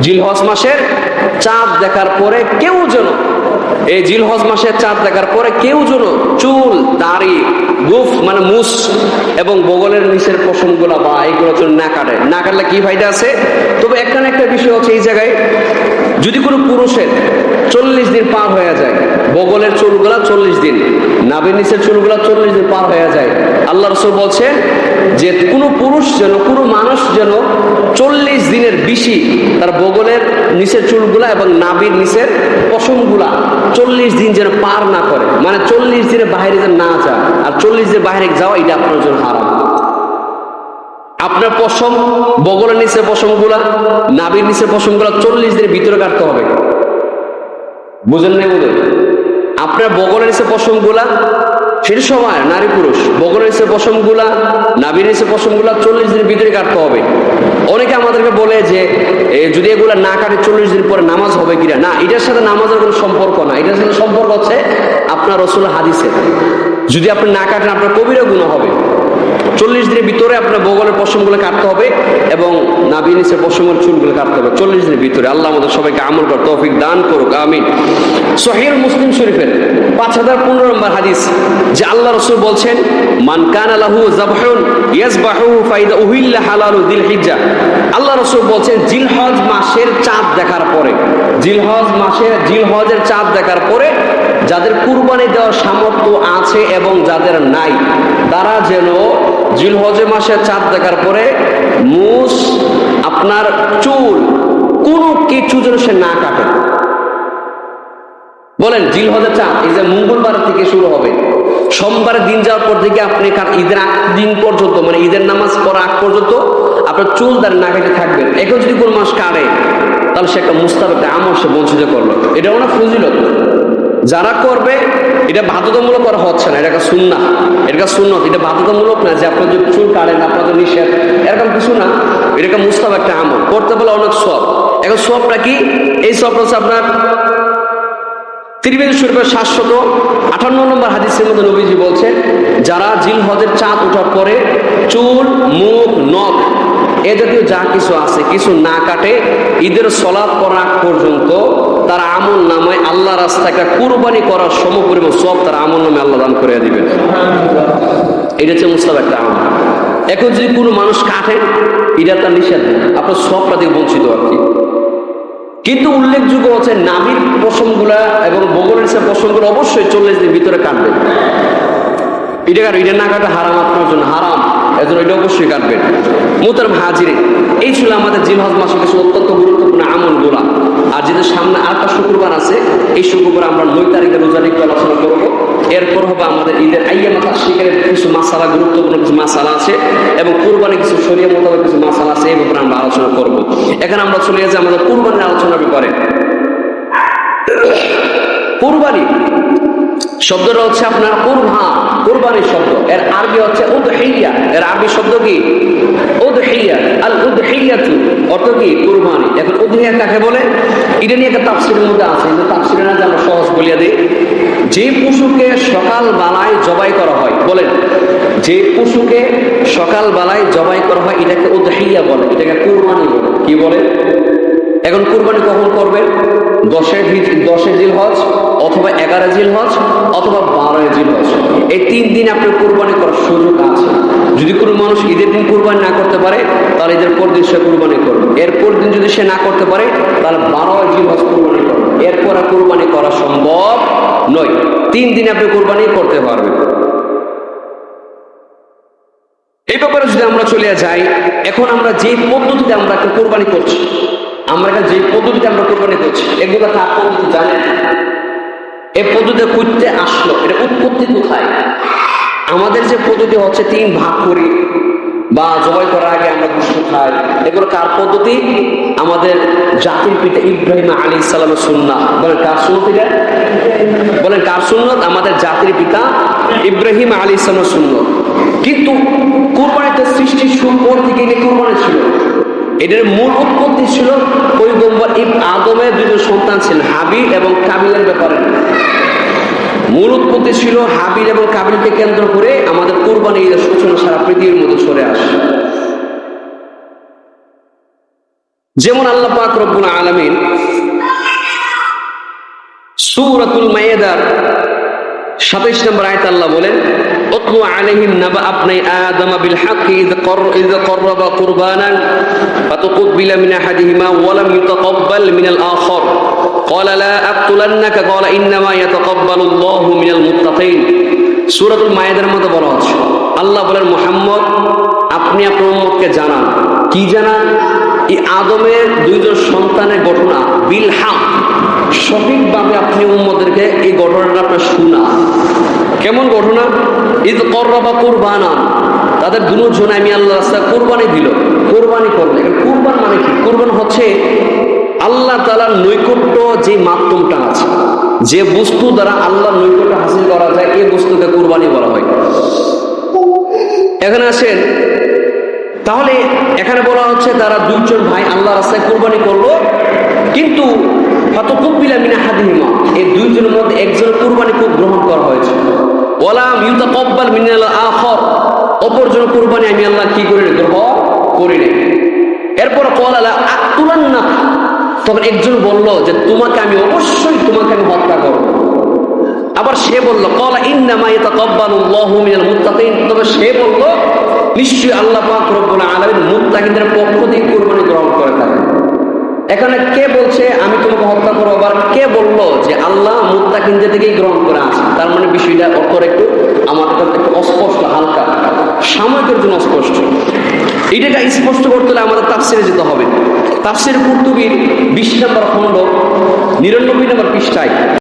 জিলহজ মাসের চাঁদ দেখার পরে কেউ যেন, এই জিলহজ মাসের চাঁদ দেখার পরে কেউ যেন চুল, দাড়ি, গুফ মানে মুস এবং বগলের নিচের পশমগুলা বা এগুলো যেন না কাটে। না কাটলে কি ফায়দা আছে? তবে একটা না একটা বিষয় হচ্ছে, এই জায়গায় যদি কোনো পুরুষের 40 দিন পার হয়ে যায়, বগলের চুলগুলা 40 দিন, নাভির নিচের চুলগুলা 40 দিন পার হয়ে যায়, আল্লাহ রাসূল বলছেন যে কোনো পুরুষ যেন, কোনো মানুষ যেন 40 দিনের বেশি তার বগলের নিচের চুলগুলা এবং নাভির নিচের পশমগুলা 40 দিন যেন পার না করে, মানে 40 দিনের বাইরে যেন না যায়। আর 40 দিনের বাইরে যাওয়া এটা আপনার জন্য হারাম। আপনার পশম, বগলের নিচের পশমগুলা, নাভির নিচের পশমগুলা 40 দিনের ভিতরে কাটতে হবে। বুঝেন নাই বলে? আপনার বগলের নিচে পশমগুলা, সেটা সময় নারী পুরুষ, বগলের নিচে পশমগুলা, নাভির নিচে পশমগুলা 40 দিনের ভিতরে কাটতে হবে। অনেকে আমাদেরকে বলে যে যদি এগুলা না কাটে 40 দিন পরে নামাজ হবে কিনা। না, এটার সাথে নামাজের কোনো সম্পর্ক না। এটার সাথে সম্পর্ক হচ্ছে আপনার রাসূলের হাদিসে, যদি আপনি না কাটেন আপনার কবিরা গুনাহ হবে। 40 দিনের ভিতরে আপনার বগলের পশমগুলো কাটতে হবে এবং নাভির নিচের পশমের চুলগুলো কাটতে হবে 40 দিনের ভিতরে। আল্লাহ আমাদের সবাইকে আমল করার তৌফিক দান করুক, আমিন। সহিহ মুসলিম শরীফের 5015 নম্বর হাদিস, যে আল্লাহ রাসূল বলছেন, মান কানা লাহু যাবহুন ইয়াজবাহু ফাইদা উহিল্লা হালালু যিলহিজ্জা। আল্লাহ রাসূল বলছেন, জিলহজ মাসের চাঁদ দেখার পরে, জিলহজের চাঁদ দেখার পরে যাদের কুরবানি দেওয়ার সামর্থ্য আছে এবং যাদের নাই, তারা যেন জিলহজ মাসের চাঁদ দেখার পরে মুস, আপনার চুল, কোনো কিছু যেন সে না কাটে। বলেন, জিলহজের চাঁদ এই যে মঙ্গলবার থেকে শুরু হবে, সোমবারের দিন যাওয়ার পর থেকে আপনি ঈদের আগ দিন পর্যন্ত, মানে ঈদের নামাজ পড়া আগ পর্যন্ত আপনার চুল দাঁড় না কেটে থাকবেন। এখন যদি কোন মাস কাটে তাহলে সে একটা মুস্তাহাব, একটা আমল সে বঞ্চিত করলো। এটা অনেক ফজিলত। যারা করবে, এটা বাধ্যতামূলক করা হচ্ছে না, এটা একটা সুন্নাহ, এটা সুন্নত, এটা বাধ্যতামূলক না যে আপনার যদি চুল কাটেন আপনাদের নিষেধ, এরকম কিছু না। এটা একটা মুস্তাহাব, একটা আমল, করতে বলে অনেক সওয়াব। এখন সওয়াবটা কি? এই সওয়াবটা হচ্ছে আপনার তিরমিজি শরীফের 758 নম্বর হাদিসের মধ্যে নবীজি বলছেন, যারা জিলহজের চাঁদ ওঠার পরে চুল, মুখ, নখ এ জাতীয় যা কিছু আছে কিছু না কাটে, ঈদের সলাত পড়া পর্যন্ত তার আমল নামায় আল্লাহ রাস্তায় একটা কুরবানি করার সমপরিমাণ সব তার আমল নামে আল্লাহ দান করে দিবেন। এটা হচ্ছে মুস্তাহাব একটা আমল। এখন যদি কোনো মানুষ কাটে, এটা তার নিষেধ, আপনার সবটা থেকে বঞ্চিত আর কি। কিন্তু উল্লেখযোগ্য হচ্ছে নাভির পশমগুলা এবং বগলের নিচের পশমগুলো অবশ্যই 40 দিনের ভিতরে কাটবেন। এটা না কাটা হারাম, আপনার জন্য হারাম, এজন্য এটা অবশ্যই কাটবেন। মুহতারাম হাজিরিন, এই ছিল আমাদের জিলহজ মাসের কিছু অত্যন্ত গুরুত্বপূর্ণ আমলগুলা। আর যেটা সামনে আরেকটা শুক্রবার আছে, এই শুক্রবার আমরা 9 তারিখে রোজা রেখে আলোচনা করবো। এরপর হবে আমাদের ঈদের আইয়ামে তাশরিকের কিছু মাসালা, গুরুত্বপূর্ণ কিছু মাসালা আছে এবং কুরবানি কিছু শরীয়ত মোতাবেক কিছু মাসালা আছে, এই ব্যাপারে আমরা আলোচনা করব। এখানে আমরা চলে যাচ্ছি আমাদের কুরবানির আলোচনার ব্যাপারে। কুরবানি শব্দটা হচ্ছে আপনার কুরবানির শব্দ, এর আরবি হচ্ছে উদহিয়া। এর আরবি শব্দ কি? উদহিয়া। আল উদহিয়াতু অর্থ কি? কুরবানি। এখন উদহিয়া কাকে বলে? এটা নিয়ে একটা তাফসীরের মধ্যে আছে, কিন্তু তাফসীরে না যে আমরা সহজ বলিয়া দিই। যে পশুকে সকাল বেলায় জবাই করা হয়, বলেন, যে পশুকে সকাল বেলায় জবাই করা হয় এটাকে উদহিয়া বলে, এটাকে কুরবানি বলে। কি বলে? এখন কুরবানি কখন করবেন? 10 জিলহজ অথবা 11 জিলহজ অথবা 12 জিলহজ, এই 3 দিন আপনার কুরবানি করার সুযোগ আছে। যদি কোনো মানুষ ঈদের দিন কুরবানি না করতে পারে তাহলে ঈদের পর দিন সে কুরবানি করবে। এরপর দিন যদি সে না করতে পারে তাহলে 12 জিলহজ কুরবানি করবে। এরপর আর কুরবানি করা সম্ভব নয়। 3 দিন আপনি কুরবানি করতে পারবেন। এই ব্যাপারে যদি আমরা চলে যাই, এখন আমরা যে পদ্ধতিতে আমরা একটা কুরবানি করছি, এগুলো কার পদ্ধতি জানেন? এই পদ্ধতি করতে আসলো, এটা উৎপত্তি কোথায়? আমাদের যে পদ্ধতি হচ্ছে 3 ভাগ করি বা জবাই করার আগে আমরা গোশত খাই, এগুলো কার পদ্ধতি? আমাদের জাতির পিতা ইব্রাহিম আলাইহিস সালামের সুন্নাহ। বলেন কার সুন্নাত এটা? বলেন কার সুন্নাত? আমাদের জাতির পিতা ইব্রাহিম আলাইহিস সালামের সুন্নাত। কিন্তু কুরবানিতে সৃষ্টির শুরু থেকে কুরবানি ছিল, এটার মূল উৎপত্তি ছিল পয়গম্বর আদমের 2 সন্তান ছিলেন, হাবিল এবং কাবিলের ব্যাপারে। মূল উৎপত্তি ছিল হাবিল এবং কাবিলকে কেন্দ্র করে আমাদের কুরবানি ঈদের সূচনা সারা পৃথিবীর মধ্যে ছড়ে আসে। যেমন আল্লাহ পাক রব্বুল আলামিন সূরাতুল মায়েদার 27 নম্বর আয়াতে আল্লাহ বলেন, উতলু আলাইহিম নাবা আবনাই আদম বিল হাক্কি ইয ক্বাররাবা কুরবানান ফাতুকবিলা মিন আহাদিহিমা ওয়া লাম ইউতাকাব্বাল মিনাল আখার ক্বালা লা আকতুলান্নাকা ক্বালা ইন্নামা ইয়াতাকাব্বালুল্লাহু মিনাল মুত্তাকিন। সূরাতুল মায়েদার মধ্যে বলা হচ্ছে, আল্লাহ বলেন, মুহাম্মদ আপনি আপনার উম্মতকে জানান। কি জানান? এই আদমের দুইজন সন্তানের ঘটনা বিল হক, সঠিকভাবে আপনি উম্মতদেরকে এই ঘটনাটা আপনার শোনা। কেমন ঘটনা? ঈদ করবা কুরবানা, তাদের দুজনে আমি আল্লাহ রাস্তায় কুরবানি দিল, কুরবানি করবে। কুরবান মানে কি? কুরবান হচ্ছে আল্লাহ তাআলার নৈকট্য যে মাধ্যমটা আছে, যে বস্তু দ্বারা আল্লাহর নৈকট্য হাসিল করা যায়, এই বস্তুকে কুরবানি বলা হয়। এখানে আসেন, তাহলে এখানে বলা হচ্ছে তারা দুইজন ভাই আল্লাহ রাস্তায় কুরবানি করলো, কিন্তু ফাতুকবিলা মিন আহাদিহিমা, এই দুইজনের মধ্যে একজনের কুরবানি খুব গ্রহণ করা হয়েছে। ওয়ালা ইউতাকাব্বাল মিনাল আখার, অপরজনের কুরবানি আমি আল্লাহ কি করি না, গ্রহণ করি না। এরপর ক্বালা লা আকতুলান্নাক, তখন একজন বলল যে তোমাকে আমি অবশ্যই তোমাকে আমি হত্যা করব। আবার সে বলল ক্বালা ইন্নামা ইয়াতাকাব্বালুল্লাহু মিনাল মুত্তাকিন, তবে সে বলল নিশ্চয়ই আল্লাহ পাক রব্বুল আলামিন মুত্তাকিনদের পক্ষ থেকে কুরবানি গ্রহণ করে থাকেন। এখানে কে বলছে আমি তোমাকে হত্যা করবো, আবার কে বললো যে আল্লাহ মুত্তাকিনদের থেকেই গ্রহণ করে আসে? তার মানে বিষয়টা অর্থ একটু আমার কাছে একটু অস্পষ্ট, হালকা সাময়িকের জন্য অস্পষ্ট। এটাকে স্পষ্ট করতে হলে আমাদের তাফসিরে যেতে হবে। তাফসির কুরতুবীর 20 নম্বর খণ্ড 99 নম্বর পৃষ্ঠায়